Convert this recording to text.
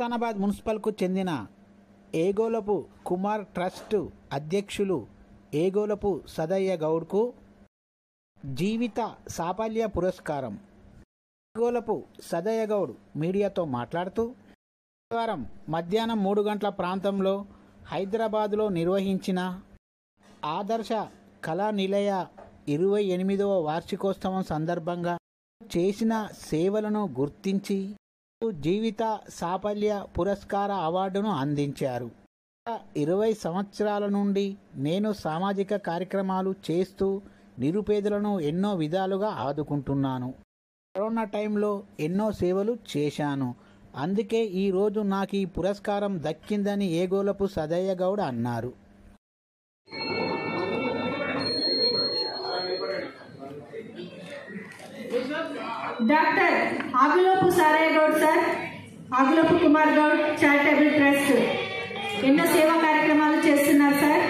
సుల్తానాబాద్ మున్సిపల్కు చెందిన ఏగోలపు కుమార్ ట్రస్ట్ అధ్యక్షులు ఏగోలపు సదయ్య గౌడ్కు జీవిత సాఫల్య పురస్కారం. ఏగోలపు సదయ్య గౌడ్ మీడియాతో మాట్లాడుతూ శనివారం మధ్యాహ్నం 3 గంటల ప్రాంతంలో హైదరాబాదులో నిర్వహించిన ఆదర్శ కళా నిలయ 28వ వార్షికోత్సవం సందర్భంగా చేసిన సేవలను గుర్తించి జీవిత సాఫల్య పురస్కార అవార్డును అందించారు. 20 సంవత్సరాల నుండి నేను సామాజిక కార్యక్రమాలు చేస్తూ నిరుపేదలను ఎన్నో విధాలుగా ఆదుకుంటున్నాను. కరోనా టైంలో ఎన్నో సేవలు చేశాను. అందుకే ఈరోజు నాకు ఈ పురస్కారం దక్కిందని ఏగోలపు సదయ్య గౌడ్ అన్నారు. Doctor Agulopu Sarayya Goud sir, Agulopu Kumar Goud charitable trust ఎన్నో సేవా కార్యక్రమాలు చేస్తున్నారు సార్.